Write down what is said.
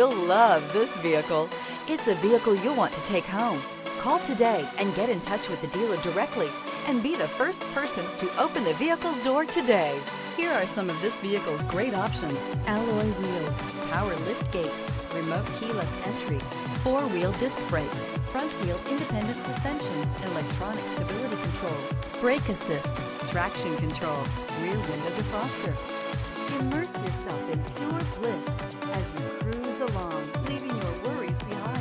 You'll love this vehicle. It's a vehicle you'll want to take home. Call today and get in touch with the dealer directly and be the first person to open the vehicle's door today. Here are some of this vehicle's great options: alloy wheels, power lift gate, remote keyless entry, four-wheel disc brakes, front wheel independent suspension, electronic stability control, brake assist, traction control, rear window defroster. Immerse yourself in pure bliss as you cruise along, leaving your worries behind.